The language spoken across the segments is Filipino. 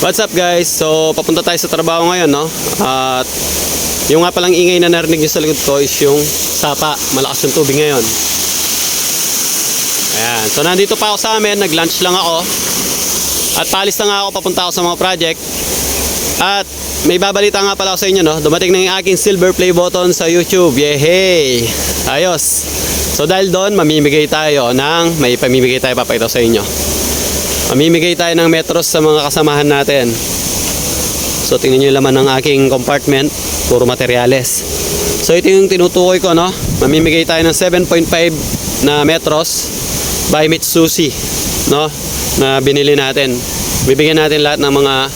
What's up guys? So papunta tayo sa trabaho ngayon, no? At yung nga palang ingay na narinig nyo sa likod ko is yung sapa. Malakas yung tubig ngayon. Ayan. So nandito pa ako sa amin, nag-lunch lang ako. At paalis na nga ako, papunta ako sa mga project. At may babalita nga pala ako sa inyo, no? Dumating na yung aking silver play button sa YouTube. Yehey! Ayos! So dahil doon, mamimigay tayo may pamimigay tayo papakita sa inyo. Mamimigay tayo ng metros sa mga kasamahan natin. So tingnan nyo yung laman ng aking compartment. Puro materyales. So ito yung tinutukoy ko, no? Mamimigay tayo ng 7.5 na metros by Mitsusi, no? Na binili natin. Bibigyan natin lahat ng mga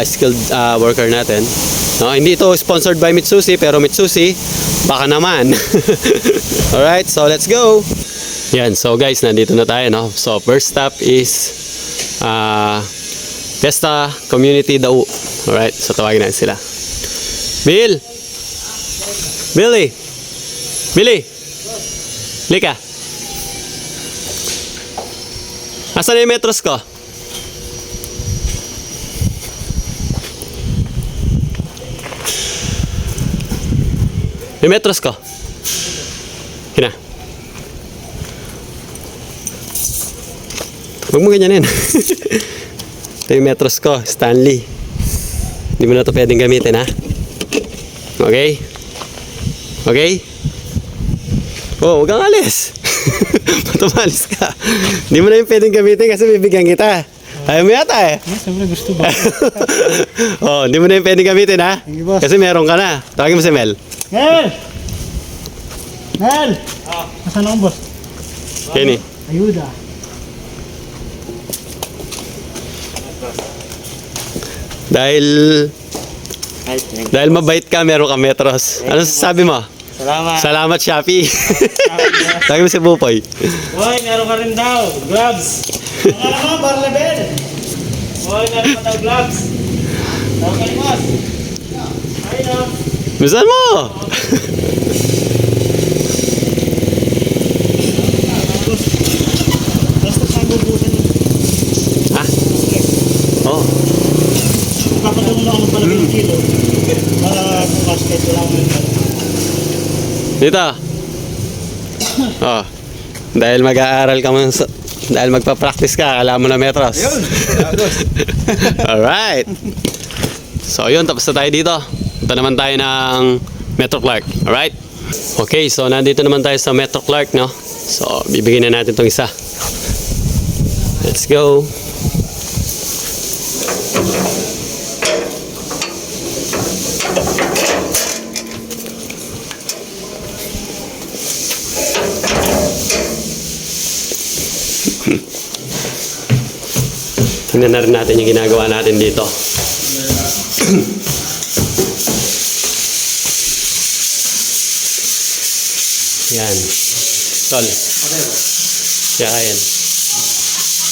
skilled worker natin, no? Hindi ito sponsored by Mitsusi, pero Mitsusi baka naman. Alright, so let's go. Yan, so guys, nandito na tayo, no? So first stop is Fiesta Community Dau. Alright, so tawagin natin sila. Billy, lika. Asan na yung metros ko? Yung metros ko. Hina. Huwag mo ganyanin. Ito yung metros ko, Stanley. Hindi mo na ito pwedeng gamitin, ha? Okay? Okay? Oh, huwag kang alis. Matumalis ka. Hindi mo na yung pwedeng gamitin kasi bibigyan kita. Ayaw mo yata eh. Siyempre gusto ba? Oh, hindi mo na yung pwedeng gamitin, ha? Kasi meron ka na. Tawagin mo si Mel. Mel! Mel! Nasaan ako, boss? Kenny. Ayuda. Dahil mabait ka, meron ka metros. Ano sasabi mo? Salamat. Salamat, Shopee. Tawagin mo si Bupoy. Hoy, meron ka rin daw. Gloves. Ano mo, Barlebel? Hoy, meron ka daw gloves. Tawag ka ni boss. Ayun o. Misan mo? Basta saan bubusan yun. Ha? Oh. Kapatulong na ako pala ng kilo. Para bukas kahit wala akong meron. Dito. Oh. Dahil mag-aaral ka man dahil magpa-practice ka, kailangan mo na metros. Ayun. Alright. So yun, tapos na tayo dito. Punta naman tayo ng Metro Clark. Alright? Okay, so nandito naman tayo sa Metro Clark, no? So, bibigyan na natin itong isa. Let's go. Tingnan na rin natin yung ginagawa natin dito. Yan. Tol. Kaya kayan.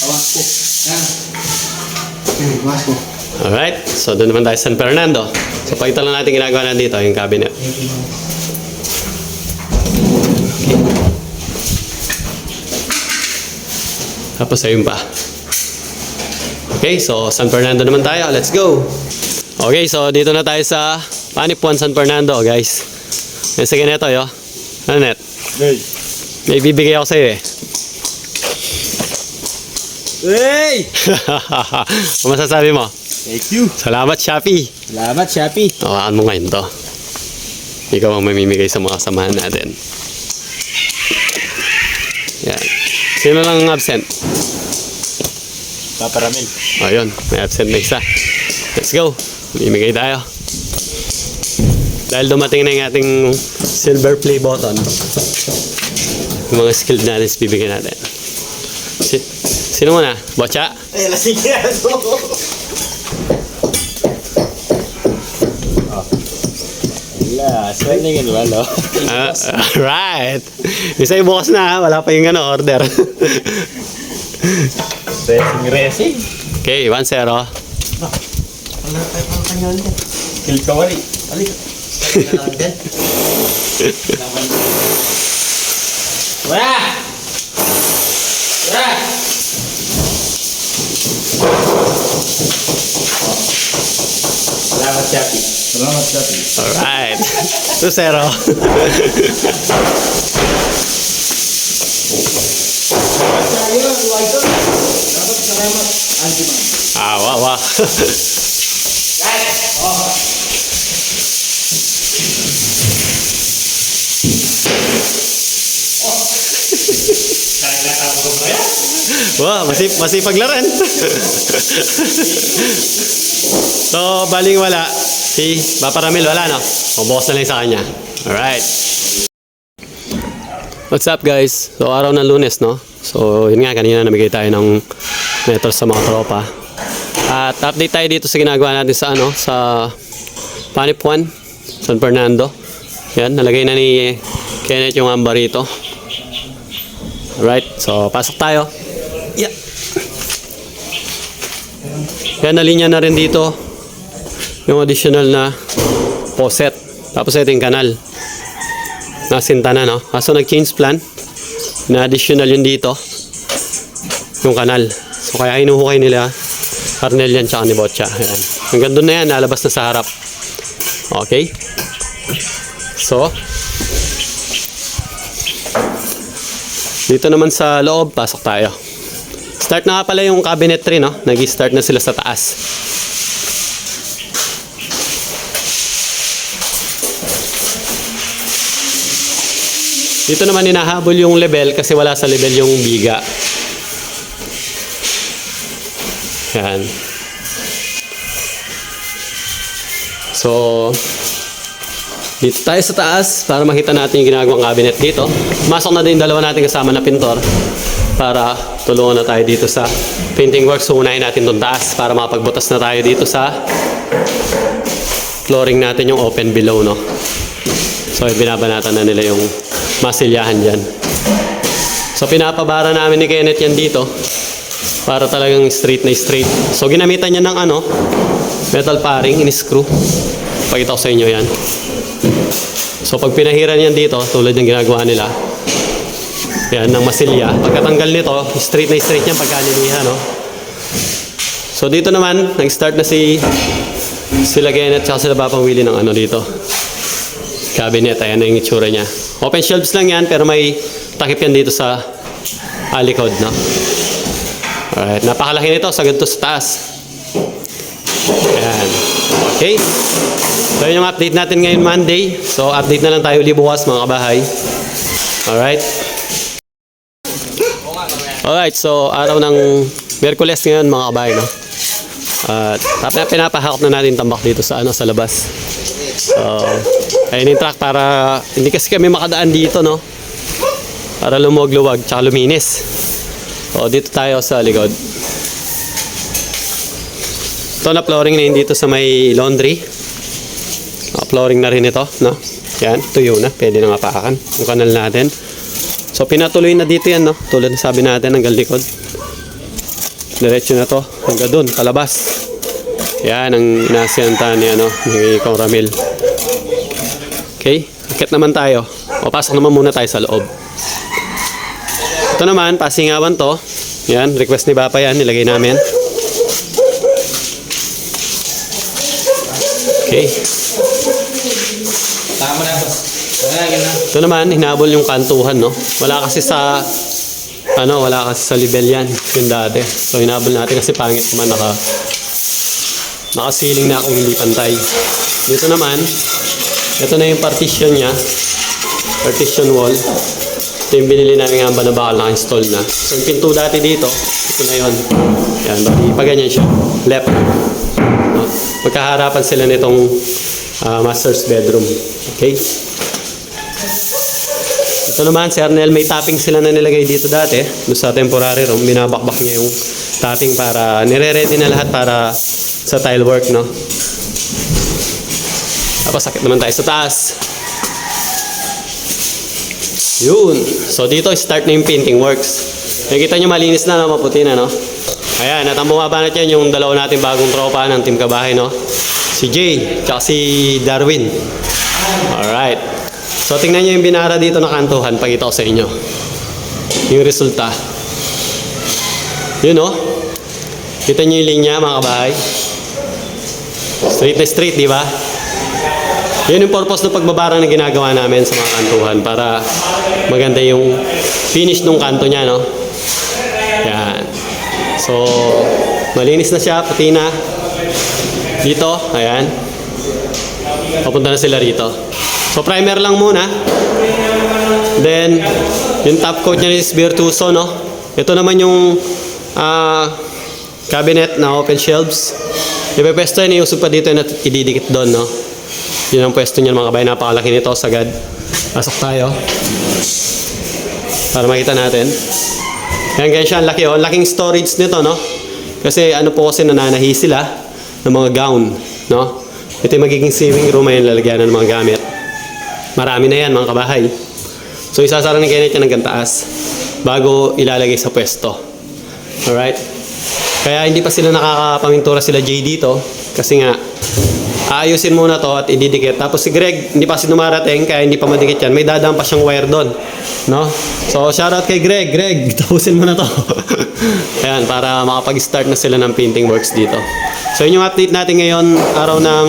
Awas ko. Awas ko. Alright. So, doon naman tayo sa San Fernando. So, pakita lang natin ginagawa natin dito, yung cabinet. Tapos, ayun pa. Okay, so San Fernando naman tayo. Let's go. Okay, so dito na tayo sa Panipuan, San Fernando, guys. Yan sa ganito, yo. Ano net? Hey! May bibigay ako sa'yo, eh. Hey! Ano masasabi mo? Thank you. Salamat, Shopee. Salamat, Shopee. Hawakan mo ngayon to. Ikaw ang mamimigay sa mga kasamahan natin. Yan. Sino lang ang absent? Papa Ramil. Ayun, may absent na isa. Let's go. Mamimigay tayo. Dahil dumating na yung ating silver play button. Yung mga skilled natin, bibigyan natin. Sino muna? Bocha? Eh, lasing yan. Wala, swelling and walo. Alright. Isa yung bukas na, wala pa yung order. Racing. Okay, 1-0. Wala tayo pang kanyan din. Kill ka wali. Wali. Wala! Wala! Salamat, Chappy. Salamat, Chappy. Alright. 2-0. Dapat salamat, Anjiman. Wow. Wow, masipag na rin. So, baling wala. Si Papa Ramil wala, no? O, bukas na lang sa kanya. Alright. What's up, guys? So, araw ng Lunes, no? So, yun nga, kanina namigay tayo ng meters sa mga tropa. At update tayo dito sa ginagawa natin sa sa Panip 1, San Fernando. Yan, nalagay na ni Kenneth yung amba rito. Alright, so pasok tayo. Yeah. Yan, nalinya na rin dito yung additional na faucet. Tapos ito yung kanal. Nasinta na, no? Kaso nag-change plan. Na additional yun dito. Yung kanal. So kaya hinuhukay nila Arnel yan tsaka ni Botcha. Ayan. Hanggang doon na yan, nalabas na sa harap. Okay? So, dito naman sa loob, pasok tayo. Start na nga pala yung cabinet tree, no? Nag-start na sila sa taas. Dito naman hinahabol yung level kasi wala sa level yung biga. Yan. So, dito tayo sa taas para makita natin yung ginagawang cabinet dito. Masok na din dalawa natin kasama na pintor para tulungan na tayo dito sa painting works. So, unahin natin doon taas para makapagbutas na tayo dito sa flooring natin yung open below, no? So, binabanatan na nila yung masilyahan dyan. So, pinapabara namin ni Kenneth yan dito para talagang straight na straight. So, ginamitan niya ng metal paring, in-screw. Pakita ko sa inyo yan. So, pag pinahiran yan dito, tulad ng ginagawa nila, yan, ng masilya. Pagkatanggal nito, straight na straight yan pagkalinihan, no? So, dito naman, nag-start na sila Kenneth tsaka sila Papang Willie ng dito. Cabinet, ayan na yung itsura niya. Open shelves lang yan, pero may takip yan dito sa alikod, no? Alright, napakalaki nito sa ganito sa taas. Ayan. Okay. So, yun yung update natin ngayon Monday. So, update na lang tayo ulit bukas mga kabahay. Alright. Alright, so araw ng Miyerkules ngayon mga kabahay, no? At pinapahakot na natin tambak dito sa sa labas. So, ayun yung track para hindi kasi kami makadaan dito, no? Para lumuwag-luwag tsaka luminis. So, dito tayo sa likod. Ito na flooring na yun dito sa may laundry. Flooring na rin ito, no? Yan, tuyo na. Pwede na mapakan yung kanal natin. So, pinatuloy na dito yan, no? Tulad na sabi natin, hanggang likod. Diretso na to. Hanggang doon, palabas. Yan, ang inasyantahan niya, no? Ni Kong Ramil. Okay, akit naman tayo. O, pasok naman muna tayo sa loob. Ito naman, pasingawan to. Yan, request ni Papa yan, nilagay namin. Okay. Tama na, boss. Ito naman, hinabol yung kantuhan, no? Wala kasi sa level yan, yung dati. So, hinabol natin kasi pangit naman, nakasiling na akong hindi pantay. Dito naman, ito na yung partition niya. Partition wall. Ito yung binili namin nga ba na bakal naka-install na. So, yung pinto dati dito, ito na yun. Yan, ipaganyan siya. Left. No? Magkaharapan sila nitong master's bedroom. Okay? Ito naman, si Arnel, may topping sila na nilagay dito dati. Doon sa temporary room, binabakbak niya yung topping para, nire-ready na lahat para sa tile work, no? Tapos, sakit naman tayo sa taas. Yun. So, dito, start na yung painting works. Nakikita nyo, malinis na, no? Maputi na, no? Ayan, at ang bumabanat yan, yung dalawa natin bagong tropa ng Team Kabahay, no? Si Jay, tsaka si Darwin. Alright. So, tingnan nyo yung binara dito na kantuhan. Pakita ko sa inyo. Yung resulta. Yun, no? Kita nyo yung linya, mga kabahay. Straight na straight, di ba? Yun yung purpose ng pagbabara na ginagawa namin sa mga kantuhan para maganda yung finish ng kanto niya, no? Yan. So, malinis na siya, puti na. Dito, ayan. Papunta na sila rito. So, primer lang muna. Then, yung top coat niya is Virtuoso, no? Ito naman yung cabinet na open shelves. Ipepesto yun, iusog pa dito na ididikit doon, no? Yun ang pwesto niyan mga kabay. Napakalaki nito, sagad. Pasok tayo. Para makita natin. Yan ganyan siya, ang laki, oh. Laking storage nito, no? Kasi ano po kasi nananahi sila ng mga gown, no? Ito yung magiging sewing room, ayun lalagyan ng mga gamit. Marami na yan mga kabahay. So isasara ni Kenneth yan hanggang taas bago ilalagay sa pwesto. Alright? Kaya hindi pa sila nakakapamintura sila Jay dito kasi nga aayusin muna to at ididikit. Tapos si Greg, hindi pa kasi dumarating kaya hindi pa madikit yan. May dadaan pa siyang wire doon. No? So, shoutout kay Greg. Greg, tapusin mo na to. Ayan, para makapag-start na sila ng painting works dito. So, yun yung update natin ngayon, araw ng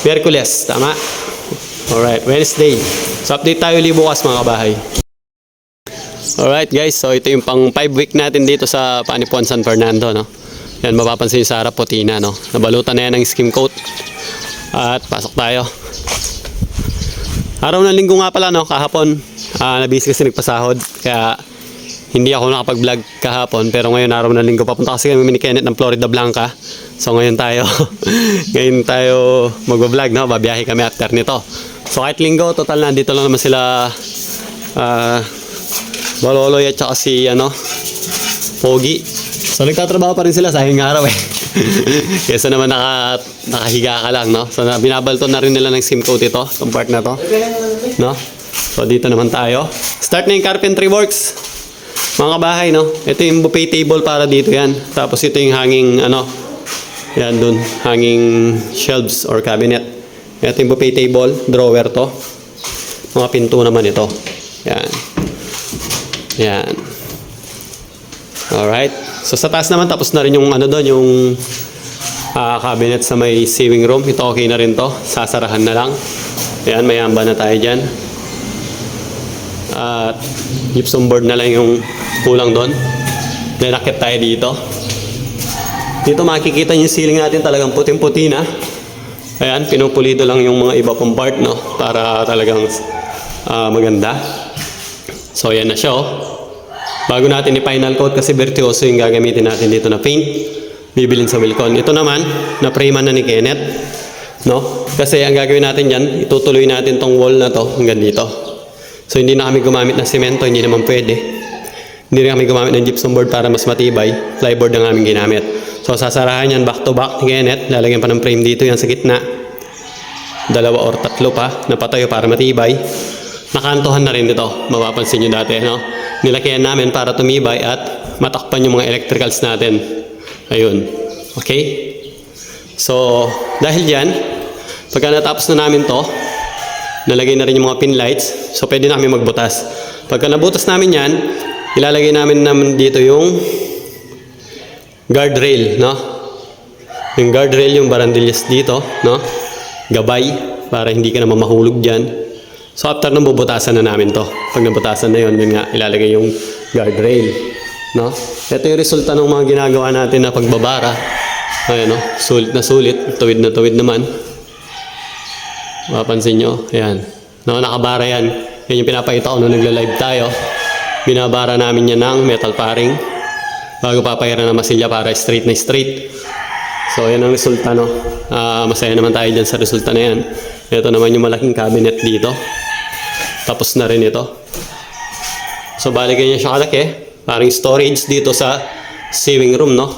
Miyerkules. Tama? Alright, Wednesday. So, update tayo ulit bukas mga kabahay. Alright guys, so ito yung pang 5 week natin dito sa Panipuan San Fernando, no? Yan, mapapansin yung sa harap puti na, no? Nabalutan na yan ng skim coat. At pasok tayo. Araw ng linggo nga pala, no? Kahapon, nabisi kasi nagpasahod. Kaya hindi ako nakapag-vlog kahapon. Pero ngayon, araw ng linggo, papunta kasi kami ni Kenneth ng Florida Blanca. So ngayon tayo, ngayon tayo mag-vlog, no? Babiyahe kami after nito. So kahit linggo, total nandito lang naman sila Baloloy at saka si, Pogi. So nagtatrabaho pa rin sila sa araw eh. Kesa naman nakahiga ka lang, no? So binabalton na rin nila ng sim coat ito, itong part na to. No? So dito naman tayo. Start na yung carpentry works. Mga kabahay, no? Ito yung buffet table para dito yan. Tapos ito yung hanging, yan dun, hanging shelves or cabinet. Ito yung buffet table, drawer to. Mga pinto naman ito. Yan. Yan. Alright. So sa taas naman tapos na rin yung doon, yung cabinet sa may sewing room. Ito okay na rin to. Sasarahan na lang. Ayan, may amba na tayo dyan. At gypsum board na lang yung kulang doon. Linakit tayo dito. Dito makikita yung ceiling natin talagang puting-puti na. Ayan, pinupulido lang yung mga iba pong part, no? Para talagang maganda. So yan na siya, oh. Bago natin i-final coat kasi Virtuoso yung gagamitin natin dito na paint. Bibilin sa Wilcon. Ito naman, na-framean na ni Kenneth. No? Kasi ang gagawin natin dyan, itutuloy natin tong wall na to hanggang dito. So hindi na kami gumamit ng semento, hindi naman pwede. Hindi na kami gumamit ng gypsum board para mas matibay. Plyboard ang aming ginamit. So sasarahan yan back to back ni Kenneth. Lalagyan pa ng frame dito yan sa gitna. 2 or 3 pa na patayo para matibay. Nakantohan na rin ito. Mapapansin nyo dati, no? Nilakyan namin para tumibay at matakpan yung mga electricals natin. Ayun. Okay? So, dahil dyan, pagka natapos na namin to, nalagay na rin yung mga pin lights. So, pwede na kami magbutas. Pagka nabutas namin yan, ilalagay namin dito yung guardrail, no? Yung guardrail, yung barandillas dito, no? Gabay, para hindi ka naman mahulog dyan. So after nung bubutasan na namin to. Pag nabutasan na yun nga, ilalagay yung guardrail. No? Ito yung resulta ng mga ginagawa natin na pagbabara. Ayan, no? Sulit na sulit. Tuwid na tuwid naman. Mapapansin nyo. Ayan. No, nakabara yan. Yan yung pinapakita ko nung nagla-live tayo. Binabara namin yan ng metal paring. Bago papahiran ng masilya para straight na straight. So yan ang resulta, no? Masaya naman tayo dyan sa resulta na yan. Ito naman yung malaking cabinet dito. Tapos na rin ito. So bali ganyan siya kalaki. Parang storage dito sa sewing room, no?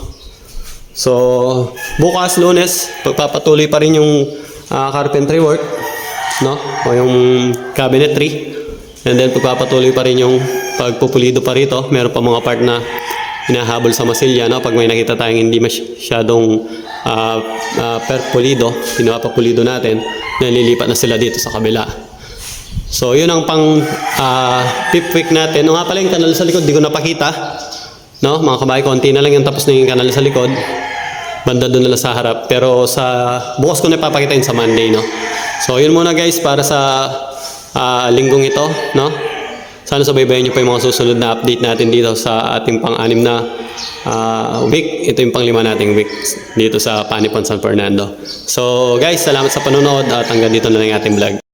So bukas Lunes, pagpapatuloy pa rin yung carpentry work, no? O yung cabinetry. And then pagpapatuloy pa rin yung pagpupulido pa rito. Meron pa mga part na hinahabol sa masilya, no? Pag may nakita tayong hindi masyadong perpulido, pinapapulido natin, nalilipat na sila dito sa kabila. So yun ang pang 5th week natin. O nga pala yung kanal sa likod, di ko napakita, no? Mga kabahay, konti na lang yung tapos na yung kanal sa likod. banda doon nila sa harap. Pero sa bukas ko na ipapakita yun sa Monday, no? So yun muna guys para sa linggong ito, no? Sana subaybayan nyo pa yung mga susunod na update natin dito sa ating pang-anim na week. Ito yung pang-5 nating week dito sa Panipon, San Fernando. So guys, salamat sa panonood at hanggang dito na lang yung ating vlog.